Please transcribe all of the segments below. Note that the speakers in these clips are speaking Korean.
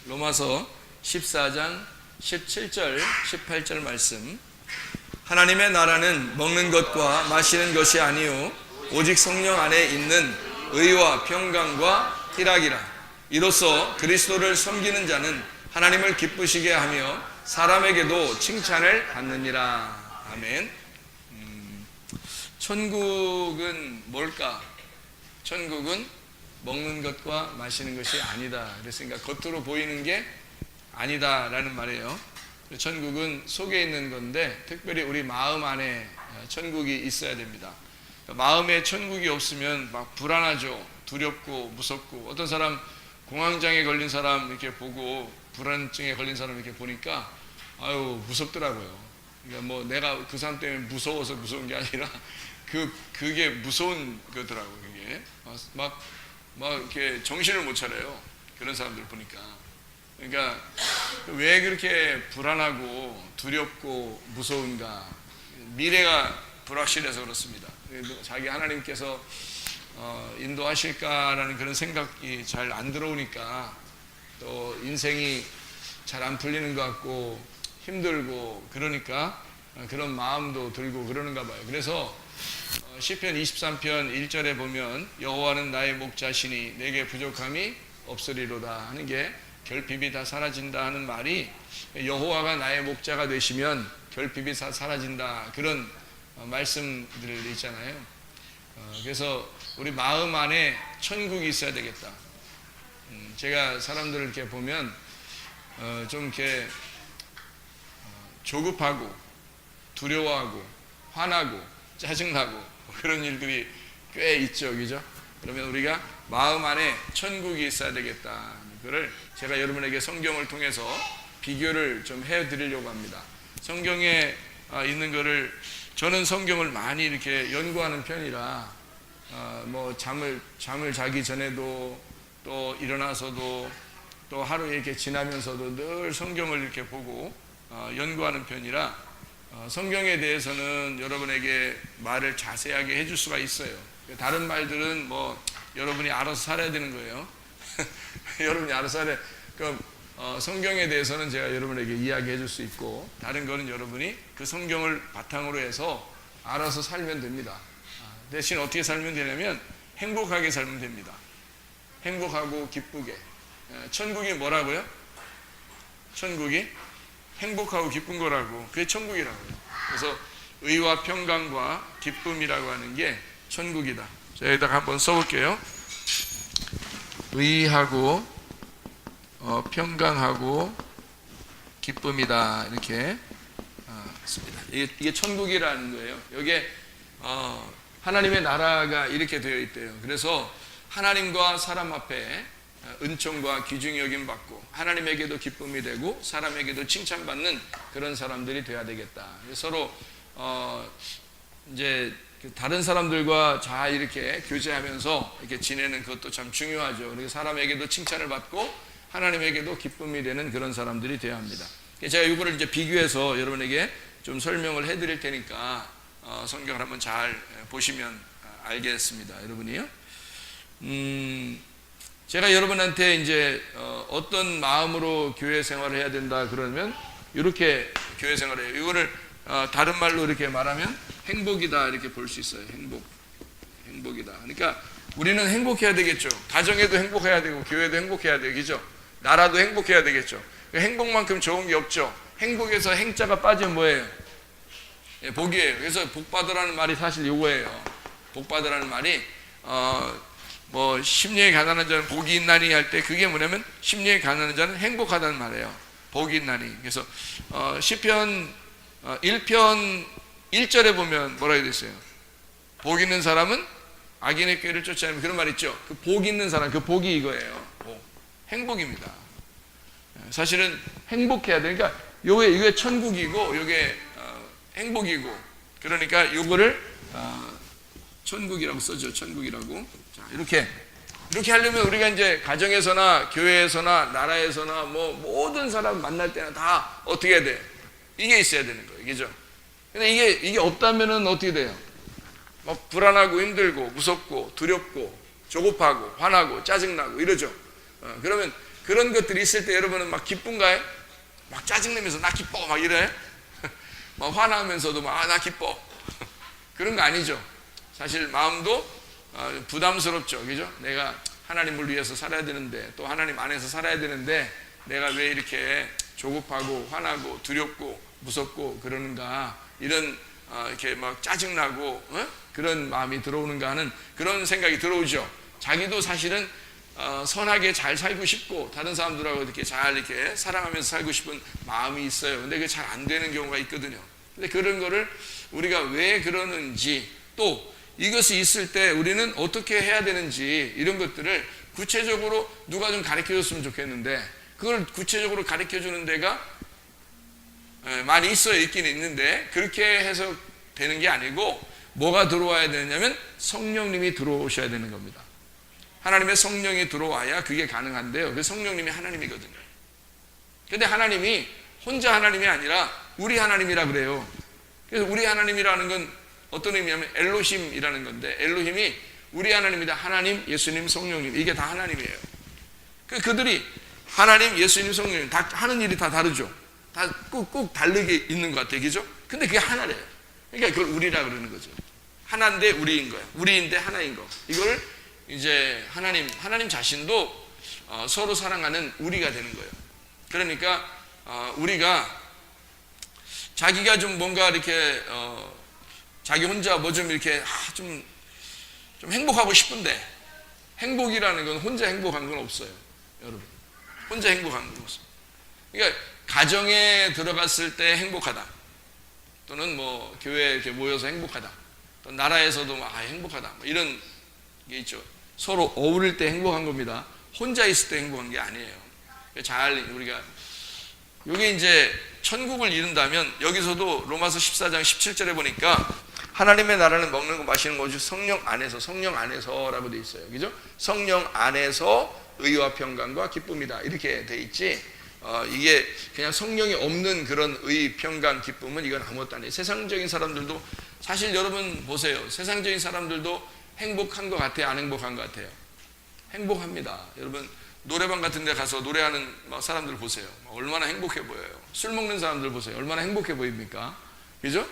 로마서 14장 17절 18절 말씀. 하나님의 나라는 먹는 것과 마시는 것이 아니요 오직 성령 안에 있는 의와 평강과 희락이라. 이로써 그리스도를 섬기는 자는 하나님을 기쁘시게 하며 사람에게도 칭찬을 받느니라. 아멘. 천국은 뭘까? 천국은 먹는 것과 마시는 것이 아니다. 그랬으니까 겉으로 보이는 게 아니다라는 말이에요. 천국은 속에 있는 건데 특별히 우리 마음 안에 천국이 있어야 됩니다. 마음에 천국이 없으면 막 불안하죠. 두렵고 무섭고. 어떤 사람 공황장애 걸린 사람 이렇게 보고 불안증에 걸린 사람 이렇게 보니까 아유 무섭더라고요. 그러니까 뭐 내가 그 사람 때문에 무서워서 무서운 게 아니라 그게 무서운 거더라고요. 그게 막 이렇게 정신을 못 차려요. 그런 사람들 보니까. 그러니까 왜 그렇게 불안하고 두렵고 무서운가? 미래가 불확실해서 그렇습니다. 자기 하나님께서 인도하실까라는 그런 생각이 잘 안 들어오니까 또 인생이 잘 안 풀리는 것 같고 힘들고 그러니까 그런 마음도 들고 그러는가 봐요. 그래서 시편 23편 1절에 보면 여호와는 나의 목자시니 내게 부족함이 없으리로다 하는 게 결핍이 다 사라진다 하는 말이 여호와가 나의 목자가 되시면 결핍이 다 사라진다 그런 말씀들 있잖아요. 그래서 우리 마음 안에 천국이 있어야 되겠다. 제가 사람들을 이렇게 보면 좀 이렇게 조급하고 두려워하고 화나고 짜증나고 그런 일들이 꽤 있죠, 그죠? 그러면 우리가 마음 안에 천국이 있어야 되겠다. 그거를 제가 여러분에게 성경을 통해서 비교를 좀 해드리려고 합니다. 성경에 있는 거를 저는 성경을 많이 이렇게 연구하는 편이라 뭐 잠을 자기 전에도 또 일어나서도 또 하루 이렇게 지나면서도 늘 성경을 이렇게 보고 연구하는 편이라 성경에 대해서는 여러분에게 말을 자세하게 해줄 수가 있어요. 다른 말들은 뭐 여러분이 알아서 살아야 되는 거예요. 여러분이 알아서 살아야. 그러니까 성경에 대해서는 제가 여러분에게 이야기해 줄 수 있고 다른 거는 여러분이 그 성경을 바탕으로 해서 알아서 살면 됩니다. 대신 어떻게 살면 되냐면 행복하게 살면 됩니다. 행복하고 기쁘게. 천국이 뭐라고요? 천국이 행복하고 기쁜 거라고. 그게 천국이라고요. 그래서 의와 평강과 기쁨이라고 하는 게 천국이다. 자, 여기다가 한번 써볼게요. 의하고 평강하고 기쁨이다. 이렇게 씁니다. 이게 천국이라는 거예요. 여기에 하나님의 나라가 이렇게 되어 있대요. 그래서 하나님과 사람 앞에 은총과 귀중히 여김 받고 하나님에게도 기쁨이 되고 사람에게도 칭찬받는 그런 사람들이 돼야 되겠다. 서로 이제 다른 사람들과 잘 이렇게 교제하면서 이렇게 지내는 것도 참 중요하죠. 그리고 사람에게도 칭찬을 받고 하나님에게도 기쁨이 되는 그런 사람들이 되어야 합니다. 제가 이거를 이제 비교해서 여러분에게 좀 설명을 해드릴 테니까 성경을 한번 잘 보시면 알겠습니다. 여러분이요. 제가 여러분한테 이제 어떤 마음으로 교회 생활을 해야 된다 그러면 이렇게 교회 생활을 해요. 이거를 다른 말로 이렇게 말하면 행복이다 이렇게 볼 수 있어요. 행복이다. 그러니까 우리는 행복해야 되겠죠. 가정에도 행복해야 되고 교회도 행복해야 되겠죠. 나라도 행복해야 되겠죠. 행복만큼 좋은 게 없죠. 행복에서 행자가 빠지면 뭐예요? 복이에요. 그래서 복받으라는 말이 사실 이거예요. 복받으라는 말이 뭐 심령이 가난한 자는 복이 있나니 할 때 그게 뭐냐면 심령이 가난한 자는 행복하다는 말이에요. 복이 있나니. 그래서 시편 1편 1절에 보면 뭐라고 되어 있어요? 복 있는 사람은 악인의 꾀를 쫓지 않으면 그런 말 있죠. 그 복 있는 사람, 그 복이 이거예요. 행복입니다. 사실은 행복해야 돼. 그러니까 이게 천국이고 이게 행복이고 그러니까 이거를 천국이라고 써죠. 천국이라고. 자, 이렇게 하려면 우리가 이제 가정에서나 교회에서나 나라에서나 뭐 모든 사람 만날 때나 다 어떻게 해야 돼? 이게 있어야 되는 거예요. 그죠? 근데 이게 없다면은 어떻게 돼요? 막 불안하고 힘들고 무섭고 두렵고 조급하고 화나고 짜증나고 이러죠. 그러면 그런 것들이 있을 때 여러분은 막 기쁜가요? 막 짜증내면서 나 기뻐 막 이래? 막 화나면서도 막 나 기뻐 그런 거 아니죠. 사실 마음도 부담스럽죠. 그죠? 내가 하나님을 위해서 살아야 되는데, 또 하나님 안에서 살아야 되는데 내가 왜 이렇게 조급하고 화나고 두렵고 무섭고 그러는가, 이런 이렇게 막 짜증나고 그런 마음이 들어오는가 하는 그런 생각이 들어오죠. 자기도 사실은 선하게 잘 살고 싶고 다른 사람들하고 이렇게 잘 이렇게 사랑하면서 살고 싶은 마음이 있어요. 근데 그게 잘 안 되는 경우가 있거든요. 근데 그런 거를 우리가 왜 그러는지, 또 이것이 있을 때 우리는 어떻게 해야 되는지, 이런 것들을 구체적으로 누가 좀 가르쳐 줬으면 좋겠는데, 그걸 구체적으로 가르쳐 주는 데가 많이 있어요. 있긴 있는데 그렇게 해서 되는 게 아니고, 뭐가 들어와야 되냐면 성령님이 들어오셔야 되는 겁니다. 하나님의 성령이 들어와야 그게 가능한데요. 그 성령님이 하나님이거든요. 근데 하나님이 혼자 하나님이 아니라 우리 하나님이라 그래요. 그래서 우리 하나님이라는 건 어떤 의미냐면 엘로힘이라는 건데, 엘로힘이 우리 하나님이다. 하나님, 예수님, 성령님, 이게 다 하나님이에요. 그들이 하나님, 예수님, 성령님 다 하는 일이 다 다르죠. 다 꼭 다르게 있는 것 같아요. 그죠? 근데 그게 하나래요. 그러니까 그걸 우리라 그러는 거죠. 하나인데 우리인 거예요. 우리인데 하나인 거. 이걸 이제 하나님 자신도 서로 사랑하는 우리가 되는 거예요. 그러니까 우리가 자기가 좀 뭔가 이렇게 자기 혼자 뭐 좀 이렇게 좀 행복하고 싶은데, 행복이라는 건 혼자 행복한 건 없어요. 여러분, 혼자 행복한 건 없어요. 그러니까 가정에 들어갔을 때 행복하다, 또는 뭐 교회에 이렇게 모여서 행복하다, 또 나라에서도 막 행복하다, 뭐 이런 게 있죠. 서로 어울릴 때 행복한 겁니다. 혼자 있을 때 행복한 게 아니에요. 잘 우리가 이게 이제 천국을 이룬다면, 여기서도 로마서 14장 17절에 보니까 하나님의 나라는 먹는 거 마시는 거죠. 성령 안에서라고 돼 있어요. 그죠? 성령 안에서 의와 평강과 기쁨이다, 이렇게 돼 있지. 이게 그냥 성령이 없는 그런 의, 평강, 기쁨은 이건 아무것도 아니에요. 세상적인 사람들도, 사실 여러분 보세요. 세상적인 사람들도 행복한 것 같아요? 안 행복한 것 같아요? 행복합니다. 여러분 노래방 같은 데 가서 노래하는 사람들 보세요. 얼마나 행복해 보여요. 술 먹는 사람들 보세요. 얼마나 행복해 보입니까? 그죠?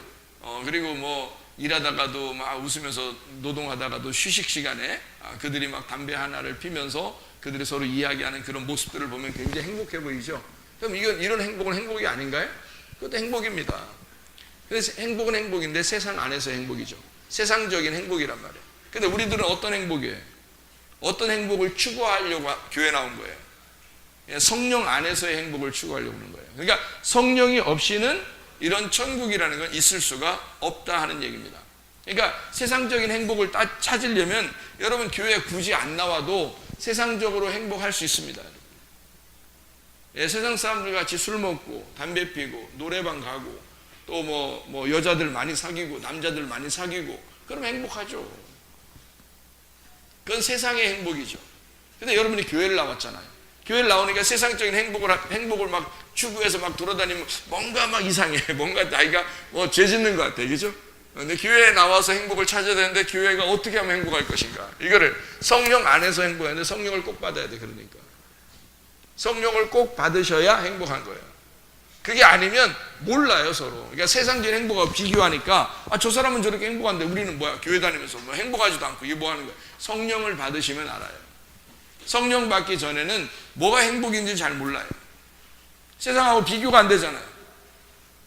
그리고 뭐 일하다가도 막 웃으면서 노동하다가도 휴식 시간에 그들이 막 담배 하나를 피면서 그들이 서로 이야기하는 그런 모습들을 보면 굉장히 행복해 보이죠? 그럼 이런 행복은 행복이 아닌가요? 그것도 행복입니다. 그래서 행복은 행복인데 세상 안에서 행복이죠. 세상적인 행복이란 말이에요. 근데 우리들은 어떤 행복이에요? 어떤 행복을 추구하려고 교회 나온 거예요? 성령 안에서의 행복을 추구하려고 하는 거예요. 그러니까 성령이 없이는 이런 천국이라는 건 있을 수가 없다 하는 얘기입니다. 그러니까 세상적인 행복을 찾으려면 여러분 교회 굳이 안 나와도 세상적으로 행복할 수 있습니다. 세상 사람들 같이 술 먹고 담배 피고 노래방 가고 또 뭐 여자들 많이 사귀고 남자들 많이 사귀고 그러면 행복하죠. 그건 세상의 행복이죠. 근데 여러분이 교회를 나왔잖아요. 교회를 나오니까 세상적인 행복을 막 추구해서 막 돌아다니면 뭔가 막 이상해. 뭔가 나이가 죄 짓는 것 같아. 그죠? 근데 교회에 나와서 행복을 찾아야 되는데 교회가 어떻게 하면 행복할 것인가? 이거를 성령 안에서 행복해야 돼. 성령을 꼭 받아야 돼. 그러니까. 성령을 꼭 받으셔야 행복한 거예요. 그게 아니면 몰라요, 서로. 그러니까 세상적인 행복과 비교하니까 저 사람은 저렇게 행복한데 우리는 뭐야? 교회 다니면서 뭐 행복하지도 않고 이게 뭐 하는 거야? 성령을 받으시면 알아요. 성령 받기 전에는 뭐가 행복인지 잘 몰라요. 세상하고 비교가 안 되잖아요.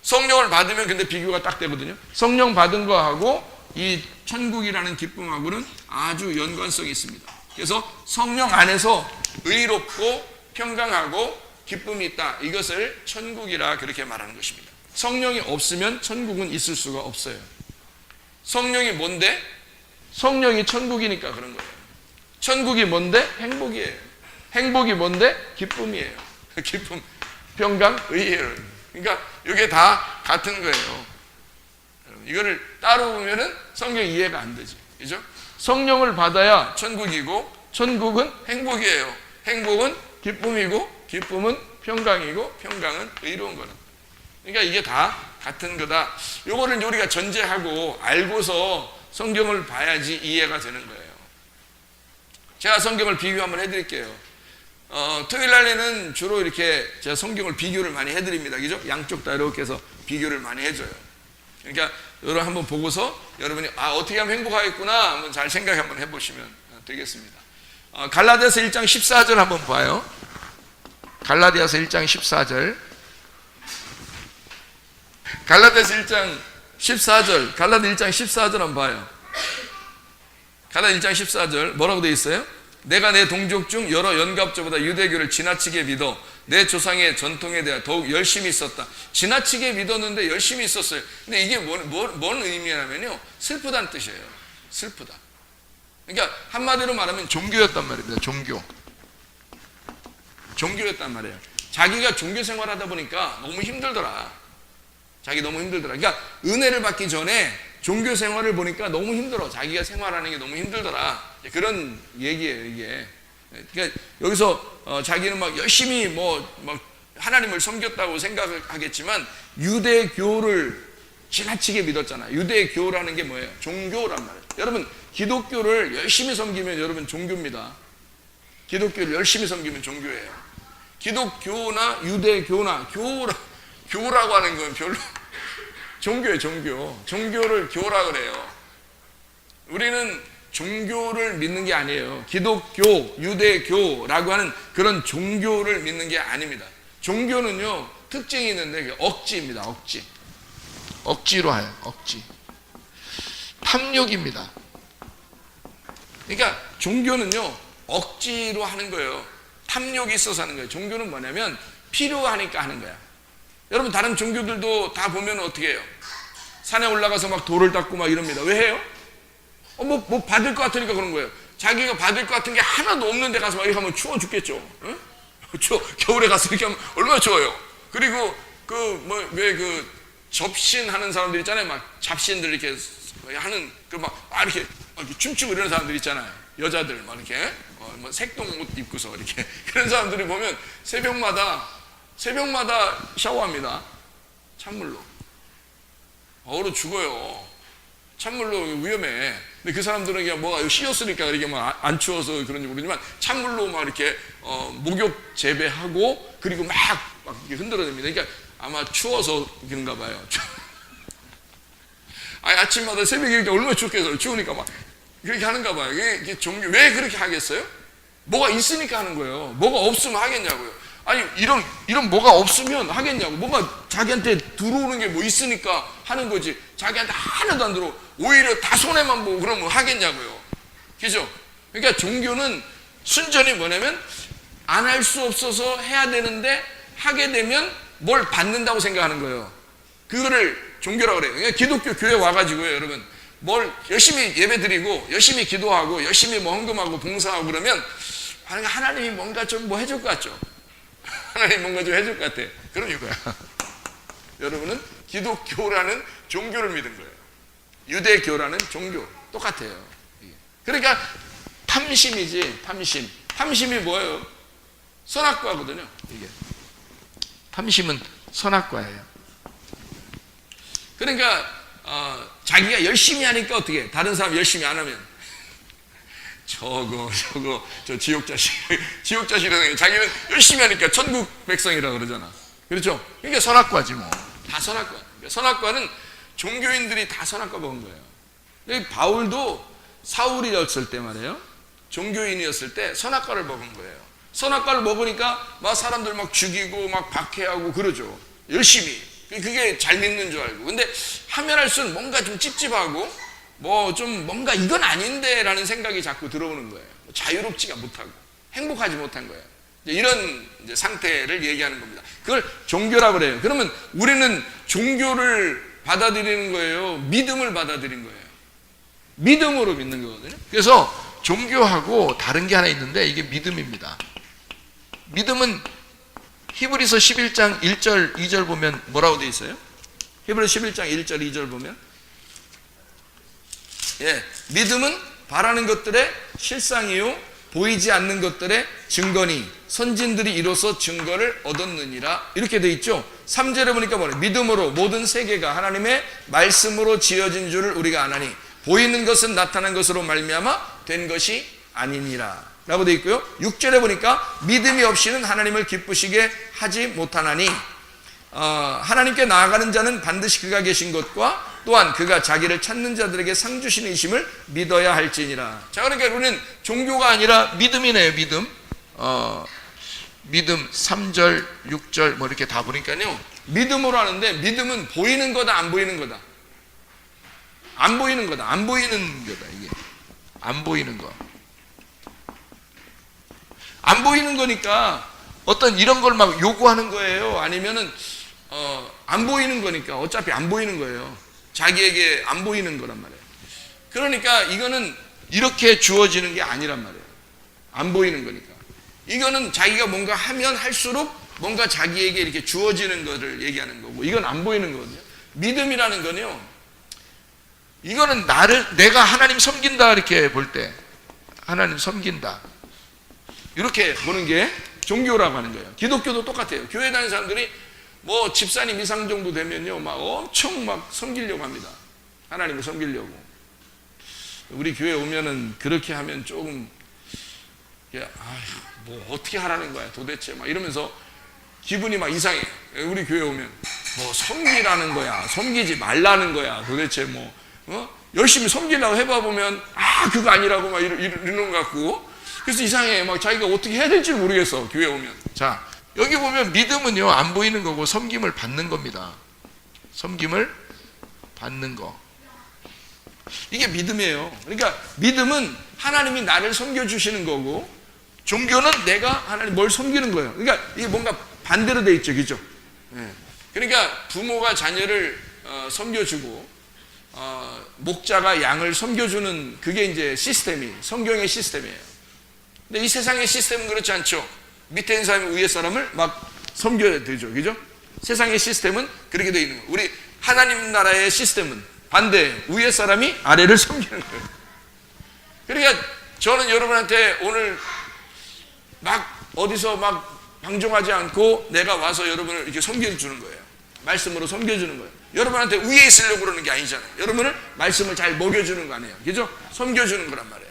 성령을 받으면 근데 비교가 딱 되거든요. 성령 받은 거하고 이 천국이라는 기쁨하고는 아주 연관성이 있습니다. 그래서 성령 안에서 의롭고 평강하고 기쁨이 있다. 이것을 천국이라 그렇게 말하는 것입니다. 성령이 없으면 천국은 있을 수가 없어요. 성령이 뭔데? 성령이 천국이니까 그런 거예요. 천국이 뭔데? 행복이에요. 행복이 뭔데? 기쁨이에요. 기쁨, 평강, 의예요. 그러니까 이게 다 같은 거예요. 이거를 따로 보면은 성경 이해가 안 되지. 그죠? 성령을 받아야 천국이고 천국은 행복이에요. 행복은 기쁨이고 기쁨은 평강이고 평강은 의로운 거는. 그러니까 이게 다 같은 거다. 요거를 우리가 전제하고 알고서 성경을 봐야지 이해가 되는 거예요. 제가 성경을 비교 한번 해드릴게요. 토요일 날에는 주로 이렇게 제가 성경을 비교를 많이 해드립니다. 그죠? 양쪽 다 이렇게 해서 비교를 많이 해줘요. 그러니까 여러분 한번 보고서 여러분이 어떻게 하면 행복하겠구나 한번 잘 생각 한번 해보시면 되겠습니다. 갈라디아서 1장 14절 한번 봐요. 갈라디아서 1장 14절. 갈라디아서 1장 14절. 갈라디아 1장 14절 한번 봐요. 갈라디아 1장 14절 뭐라고 되어 있어요? 내가 내 동족 중 여러 연갑자보다 유대교를 지나치게 믿어 내 조상의 전통에 대해 더욱 열심히 있었다. 지나치게 믿었는데 열심히 있었어요. 근데 이게 뭔 의미냐면요, 슬프다는 뜻이에요. 슬프다. 그러니까 한마디로 말하면 종교였단 말입니다. 종교였단 말이에요. 자기가 종교 생활하다 보니까 너무 힘들더라. 그러니까 은혜를 받기 전에 종교 생활을 보니까 너무 힘들어. 자기가 생활하는 게 너무 힘들더라. 그런 얘기예요, 이게. 그러니까 여기서 자기는 막 열심히 막 하나님을 섬겼다고 생각하겠지만 유대교를 지나치게 믿었잖아요. 유대교라는 게 뭐예요? 종교란 말이에요. 여러분, 기독교를 열심히 섬기면 여러분 종교입니다. 기독교를 열심히 섬기면 종교예요. 기독교나 유대교나 교라고 하는 건 별로 종교예요. 종교를 교라 그래요. 우리는 종교를 믿는 게 아니에요. 기독교, 유대교라고 하는 그런 종교를 믿는 게 아닙니다. 종교는요, 특징이 있는데 억지입니다. 억지로 해요. 억지. 탐욕입니다. 그러니까 종교는요, 억지로 하는 거예요. 탐욕이 있어서 하는 거예요. 종교는 뭐냐면 필요하니까 하는 거야. 여러분, 다른 종교들도 다 보면 어떻게 해요? 산에 올라가서 막 돌을 닦고 막 이럽니다. 왜 해요? 뭐 받을 것 같으니까 그런 거예요. 자기가 받을 것 같은 게 하나도 없는데 가서 막 이렇게 하면 추워 죽겠죠. 응? 겨울에 가서 이렇게 하면 얼마나 추워요. 그리고 왜 접신 하는 사람들 있잖아요. 막 잡신들 이렇게 하는 막 이렇게 춤추고 이러는 사람들 있잖아요. 여자들 막 이렇게 뭐 색동 옷 입고서 이렇게 그런 사람들이 보면 새벽마다 샤워합니다. 찬물로. 얼어 죽어요. 찬물로 위험해. 근데 그 사람들은 그냥 뭐가 씌었으니까 이렇게 막 안 추워서 그런지 모르지만 찬물로 막 이렇게 목욕 재배하고 그리고 막 이렇게 흔들어냅니다. 그러니까 아마 추워서 그런가 봐요. 아침마다 새벽에 이렇게 얼마나 춥겠어요. 추우니까 막 그렇게 하는가 봐요. 이게 종교 왜 그렇게 하겠어요? 뭐가 있으니까 하는 거예요. 뭐가 없으면 하겠냐고요. 아니 이런 뭐가 없으면 하겠냐고. 뭐가 자기한테 들어오는 게 뭐 있으니까 하는 거지. 자기한테 하나도 안 들어. 오히려 다 손해만 보고 그러면 하겠냐고요. 그죠? 그러니까 종교는 순전히 뭐냐면 안 할 수 없어서 해야 되는데 하게 되면 뭘 받는다고 생각하는 거예요. 그거를 종교라고 그래요. 그러니까 기독교 교회 와가지고요, 여러분. 뭘 열심히 예배 드리고 열심히 기도하고 열심히 뭐 헌금하고 봉사하고 그러면 하나님이 뭔가 좀 뭐 해줄 것 같죠? 하나님 뭔가 좀 해줄 것 같아. 그런 이유가 여러분은 기독교라는 종교를 믿은 거예요. 유대교라는 종교 똑같아요. 그러니까 탐심이지. 탐심이 뭐예요? 선악과거든요. 이게 탐심은 선악과예요. 그러니까 자기가 열심히 하니까 어떻게 해? 다른 사람 열심히 안 하면 저 지옥자식이라는 자기는 열심히 하니까 천국 백성이라 그러잖아. 그렇죠? 이게 선악과지 뭐. 다 선악과. 그러니까 선악과는 종교인들이 다 선악과 먹은 거예요. 바울도 사울이었을 때 말이에요. 종교인이었을 때 선악과를 먹은 거예요. 선악과를 먹으니까 막 사람들 막 죽이고 막 박해하고 그러죠. 열심히. 그게 잘 믿는 줄 알고. 근데 하면 할수록 뭔가 좀 찝찝하고 뭐 좀 뭔가 이건 아닌데 라는 생각이 자꾸 들어오는 거예요. 자유롭지가 못하고 행복하지 못한 거예요. 이런 상태를 얘기하는 겁니다. 그걸 종교라고 그래요. 그러면 우리는 종교를 받아들이는 거예요? 믿음을 받아들인 거예요? 믿음으로 믿는 거거든요. 그래서 종교하고 다른 게 하나 있는데 이게 믿음입니다. 믿음은 히브리서 11장 1절 2절 보면 뭐라고 되어 있어요? 히브리서 11장 1절 2절 보면 믿음은 바라는 것들의 실상이요 보이지 않는 것들의 증거니 선진들이 이로써 증거를 얻었느니라. 이렇게 되어 있죠. 3절에 보니까 뭐래? 믿음으로 모든 세계가 하나님의 말씀으로 지어진 줄을 우리가 아나니 보이는 것은 나타난 것으로 말미암아 된 것이 아니니라. 라고 되어 있고요. 6절에 보니까 믿음이 없이는 하나님을 기쁘시게 하지 못하나니 하나님께 나아가는 자는 반드시 그가 계신 것과 또한 그가 자기를 찾는 자들에게 상 주시는 이심을 믿어야 할지니라. 자, 그러니까 우리는 종교가 아니라 믿음이네요. 믿음 3절 6절 뭐 이렇게 다 보니까요, 믿음으로 하는데, 믿음은 보이는 거다 안 보이는 거다? 안 보이는 거다. 안 보이는 거다. 이게 안 보이는 거. 안 보이는 거니까 어떤 이런 걸 막 요구하는 거예요? 아니면은 안 보이는 거니까 어차피 안 보이는 거예요. 자기에게 안 보이는 거란 말이에요. 그러니까 이거는 이렇게 주어지는 게 아니란 말이에요. 안 보이는 거니까. 이거는 자기가 뭔가 하면 할수록 뭔가 자기에게 이렇게 주어지는 것을 얘기하는 거고, 이건 안 보이는 거거든요. 믿음이라는 거는요, 이거는 내가 하나님 섬긴다 이렇게 볼 때, 하나님 섬긴다 이렇게 보는 게 종교라고 하는 거예요. 기독교도 똑같아요. 교회 다니는 사람들이 뭐 집사님 이상 정도 되면요, 막 엄청 막 섬기려고 합니다. 하나님을 섬기려고. 우리 교회 오면은 그렇게 하면 조금, 뭐 어떻게 하라는 거야 도대체, 막 이러면서 기분이 막 이상해. 우리 교회 오면 뭐 섬기라는 거야, 섬기지 말라는 거야, 도대체 뭐 열심히 섬기려고 해봐 보면 그거 아니라고 막 이러는 것 같고, 그래서 이상해. 막 자기가 어떻게 해야 될지 모르겠어, 교회 오면. 자, 여기 보면 믿음은요, 안 보이는 거고 섬김을 받는 겁니다. 섬김을 받는 거, 이게 믿음이에요. 그러니까 믿음은 하나님이 나를 섬겨주시는 거고, 종교는 내가 하나님 뭘 섬기는 거예요. 그러니까 이게 뭔가 반대로 돼 있죠, 그죠? 그러니까 부모가 자녀를 섬겨주고 목자가 양을 섬겨주는, 그게 이제 성경의 시스템이에요. 근데 이 세상의 시스템은 그렇지 않죠. 밑에 있는 사람이 위에 사람을 막 섬겨야 되죠, 그죠? 세상의 시스템은 그렇게 돼 있는 거예요. 우리 하나님 나라의 시스템은 반대, 위에 사람이 아래를 섬기는 거예요. 그러니까 저는 여러분한테 오늘 막 어디서 막 방종하지 않고 내가 와서 여러분을 이렇게 섬겨주는 거예요. 말씀으로 섬겨주는 거예요. 여러분한테 위에 있으려고 그러는 게 아니잖아요. 여러분을 말씀을 잘 먹여주는 거 아니에요, 그죠? 섬겨주는 거란 말이에요.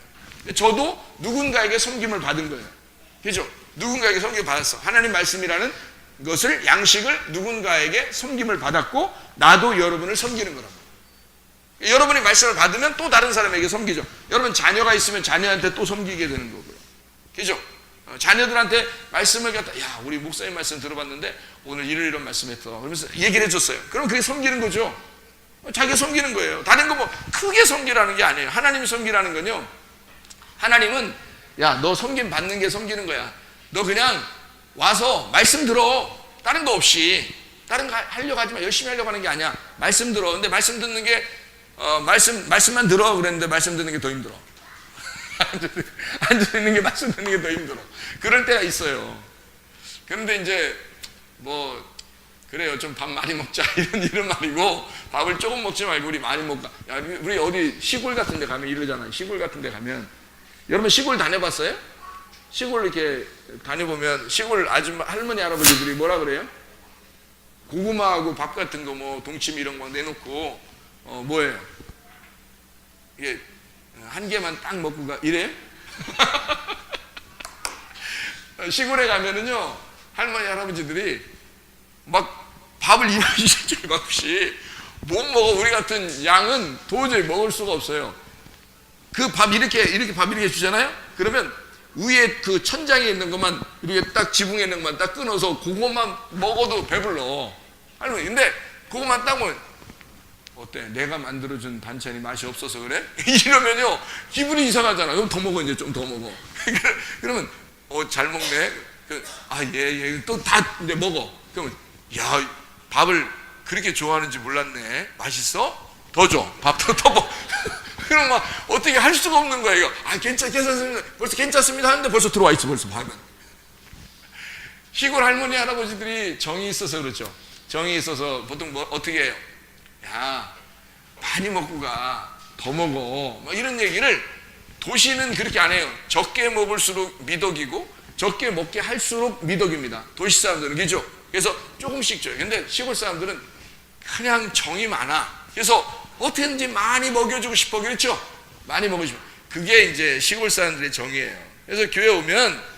저도 누군가에게 섬김을 받은 거예요, 그죠? 누군가에게 섬김을 받았어. 하나님 말씀이라는 것을, 양식을 누군가에게 섬김을 받았고, 나도 여러분을 섬기는 거란 말이에요. 여러분이 말씀을 받으면 또 다른 사람에게 섬기죠. 여러분 자녀가 있으면 자녀한테 또 섬기게 되는 거고요, 그죠? 자녀들한테 말씀을 갖다, 야, 우리 목사님 말씀 들어봤는데 오늘 이런 말씀했어, 그러면서 얘기를 해줬어요. 그럼 그게 섬기는 거죠. 자기가 섬기는 거예요. 다른 거 뭐 크게 섬기라는 게 아니에요. 하나님 섬기라는 건요, 하나님은 야, 너 섬김 받는 게 섬기는 거야. 너 그냥 와서 말씀 들어. 다른 거 없이. 다른 거 하려고 하지 마. 열심히 하려고 하는 게 아니야. 말씀 들어. 근데 말씀 듣는 게 말씀만 들어 그랬는데 말씀 듣는 게 더 힘들어. 앉아 있는 게 말씀 듣는 게 더 힘들어. 그럴 때가 있어요. 그런데 이제 뭐 그래요, 좀 밥 많이 먹자 이런 말이고, 밥을 조금 먹지 말고 우리 많이 먹자. 야, 우리 어디 시골 같은 데 가면 이러잖아요. 시골 같은 데 가면, 여러분 시골 다녀봤어요? 시골 이렇게 다녀보면 시골 아줌마, 할머니, 할아버지들이 뭐라 그래요? 고구마하고 밥 같은 거, 뭐 동치미 이런 거 내놓고 뭐예요? 이게 한 개만 딱 먹고 가, 이래요? 시골에 가면은요, 할머니, 할아버지들이 막 밥을 이만씩 먹듯이 못 먹어. 우리 같은 양은 도저히 먹을 수가 없어요. 그 밥 이렇게 밥 이렇게 주잖아요? 그러면 위에 그 천장에 있는 것만, 이렇게 딱 지붕에 있는 것만 딱 끊어서 그것만 먹어도 배불러, 할머니. 근데 그것만 딱 먹으면, 어때? 내가 만들어준 반찬이 맛이 없어서 그래? 이러면요, 기분이 이상하잖아. 그럼 더 먹어, 이제 좀 더 먹어. 그러면, 잘 먹네? 예. 또 다 이제 먹어. 그러면, 야, 밥을 그렇게 좋아하는지 몰랐네. 맛있어? 더 줘. 밥 더 먹어. 그럼 막 어떻게 할 수가 없는 거야, 이거. 괜찮습니다. 벌써 괜찮습니다 하는데 벌써 들어와 있어, 벌써 밥은. 시골 할머니, 할아버지들이 정이 있어서 그렇죠. 정이 있어서 보통 뭐 어떻게 해요? 야, 많이 먹고 가. 더 먹어. 뭐 이런 얘기를, 도시는 그렇게 안 해요. 적게 먹을수록 미덕이고 적게 먹게 할수록 미덕입니다. 도시 사람들은, 그죠? 그래서 조금씩 줘요. 근데 시골 사람들은 그냥 정이 많아. 그래서 어떻게든지 많이 먹여주고 싶어, 그렇죠? 많이 먹여주고. 그게 이제 시골 사람들의 정이에요. 그래서 교회 오면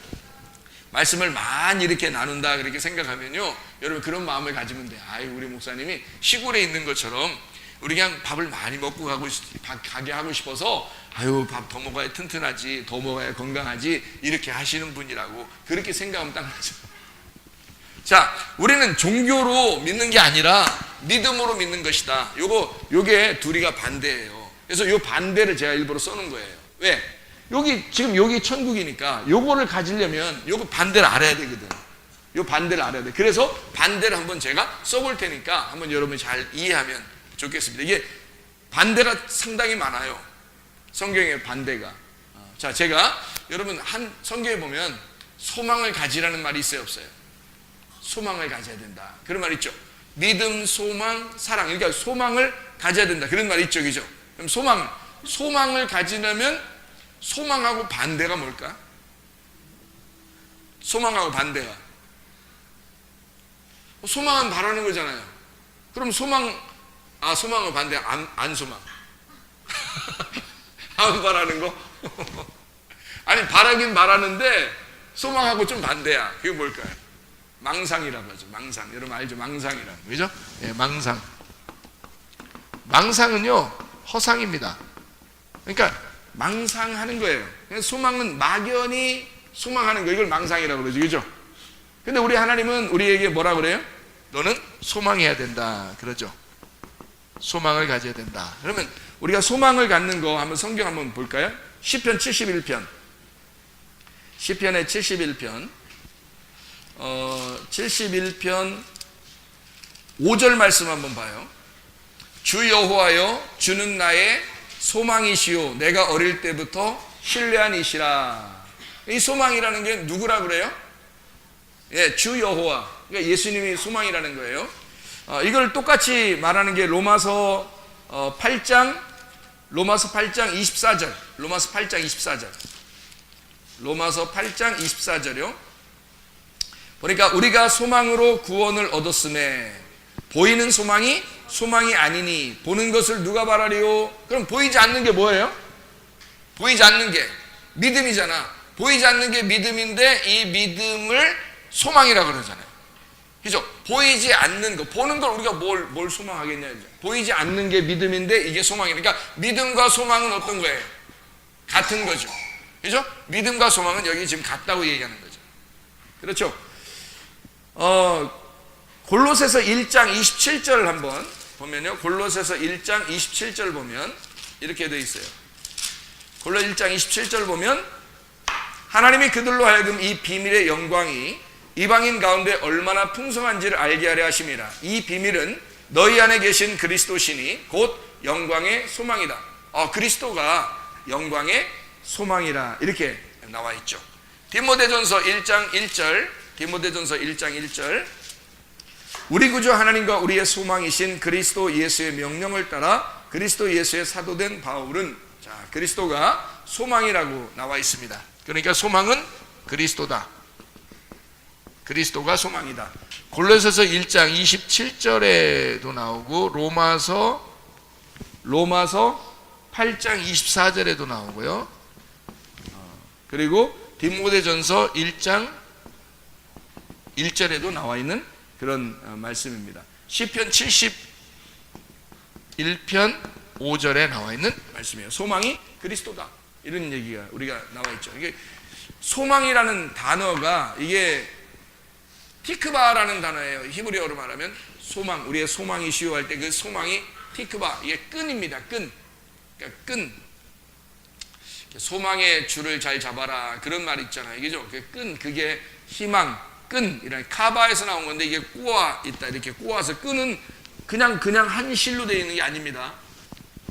말씀을 많이 이렇게 나눈다 그렇게 생각하면요, 여러분 그런 마음을 가지면 돼요. 아유, 우리 목사님이 시골에 있는 것처럼 우리 그냥 밥을 많이 먹고 가게 하고 싶어서 아유, 밥 더 먹어야 튼튼하지, 더 먹어야 건강하지, 이렇게 하시는 분이라고 그렇게 생각하면 딱 맞죠. 자, 우리는 종교로 믿는 게 아니라 믿음으로 믿는 것이다. 요게 둘이가 반대예요. 그래서 요 반대를 제가 일부러 써놓은 거예요. 왜? 지금 여기 천국이니까 요거를 가지려면 요거 반대를 알아야 되거든. 요 반대를 알아야 돼. 그래서 반대를 한번 제가 써볼 테니까 한번 여러분이 잘 이해하면 좋겠습니다. 이게 반대가 상당히 많아요. 성경의 반대가. 자, 제가 여러분 성경에 보면 소망을 가지라는 말이 있어요, 없어요? 소망을 가져야 된다. 그런 말 있죠. 믿음, 소망, 사랑. 그러니까 소망을 가져야 된다. 그런 말 있죠, 그죠? 그럼 소망을 가지려면 소망하고 반대가 뭘까? 소망하고 반대가. 소망은 바라는 거잖아요. 그럼 소망하고 반대, 안 소망. 안 바라는 거? 아니, 바라긴 바라는데 소망하고 좀 반대야. 그게 뭘까요? 망상이라고 하죠. 망상. 여러분 알죠? 망상이라는 거. 그죠? 예, 망상. 망상은요, 허상입니다. 그러니까 망상하는 거예요. 소망은 막연히 소망하는 거. 이걸 망상이라고 그러죠. 그죠? 근데 우리 하나님은 우리에게 뭐라 그래요? 너는 소망해야 된다. 그러죠. 소망을 가져야 된다. 그러면 우리가 소망을 갖는 거 한번 성경 한번 볼까요? 시편 71편. 시편의 71편. 71편 5절 말씀 한번 봐요. 주 여호와여, 주는 나의 소망이시오. 내가 어릴 때부터 신뢰한 이시라. 이 소망이라는 게 누구라 그래요? 예, 주 여호와. 그러니까 예수님이 소망이라는 거예요. 이걸 똑같이 말하는 게 로마서 8장 24절. 로마서 8장 24절. 로마서 8장 24절이요. 보니까 우리가 소망으로 구원을 얻었음에 보이는 소망이 아니니 보는 것을 누가 바라리요? 그럼 보이지 않는 게 뭐예요? 보이지 않는 게 믿음이잖아. 보이지 않는 게 믿음인데 이 믿음을 소망이라고 그러잖아요. 그죠? 보이지 않는 거, 보는 걸 우리가 뭘 소망하겠냐. 보이지 않는 게 믿음인데 이게 소망이니까, 그러니까 믿음과 소망은 어떤 거예요? 같은 거죠. 그죠? 믿음과 소망은 여기 지금 같다고 얘기하는 거죠. 그렇죠? 골로새서 1장 27절 한번 보면요. 골로새서 1장 27절 보면 이렇게 되어 있어요. 골로 1장 27절 보면 하나님이 그들로 하여금 이 비밀의 영광이 이방인 가운데 얼마나 풍성한지를 알게 하려 하심이라. 이 비밀은 너희 안에 계신 그리스도시니 곧 영광의 소망이다. 그리스도가 영광의 소망이라 이렇게 나와 있죠. 디모데전서 1장 1절. 디모데전서 1장 1절. 우리 구주 하나님과 우리의 소망이신 그리스도 예수의 명령을 따라 그리스도 예수의 사도된 바울은, 자, 그리스도가 소망이라고 나와 있습니다. 그러니까 소망은 그리스도다. 그리스도가 소망이다. 골로새서 1장 27절에도 나오고 로마서 8장 24절에도 나오고요. 그리고 디모데전서 1장 1절에도 나와 있는 그런 말씀입니다. 시편 71편 5절에 나와 있는 말씀이에요. 소망이 그리스도다. 이런 얘기가 우리가 나와 있죠. 이게 소망이라는 단어가 이게 티크바라는 단어예요. 히브리어로 말하면 소망, 우리의 소망이 시효할 때 그 소망이 티크바, 이게 끈입니다. 끈. 그러니까 끈. 소망의 줄을 잘 잡아라. 그런 말 있잖아요. 그죠? 그 끈, 그게 희망, 끈이라는 카바에서 나온 건데 이게 꼬아 있다. 이렇게 꼬아서 끈은 그냥 한 실로 되어 있는 게 아닙니다.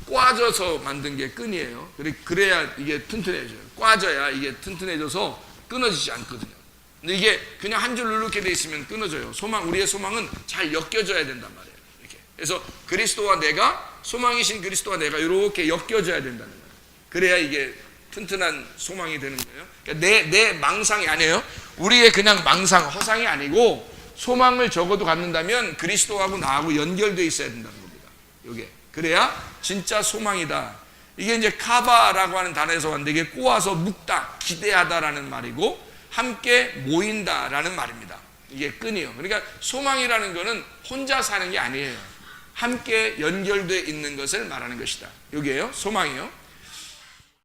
꽈져서 만든 게 끈이에요. 그래야 이게 튼튼해져요. 꽈져야 이게 튼튼해져서 끊어지지 않거든요. 근데 이게 그냥 한 줄로 이렇게 돼 있으면 끊어져요. 우리의 소망은 잘 엮여져야 된단 말이에요. 이렇게. 그래서 그리스도와 내가, 소망이신 그리스도와 내가 이렇게 엮여져야 된다는 거예요. 그래야 이게 튼튼한 소망이 되는 거예요. 그러니까 내 망상이 아니에요. 우리의 그냥 망상, 허상이 아니고 소망을 적어도 갖는다면 그리스도하고 나하고 연결되어 있어야 된다는 겁니다. 이게. 그래야 진짜 소망이다. 이게 이제 카바라고 하는 단어에서 왔는데 이게 꼬아서 묶다, 기대하다라는 말이고 함께 모인다라는 말입니다. 이게 끈이요. 그러니까 소망이라는 거는 혼자 사는 게 아니에요. 함께 연결되어 있는 것을 말하는 것이다. 여기에요. 소망이요.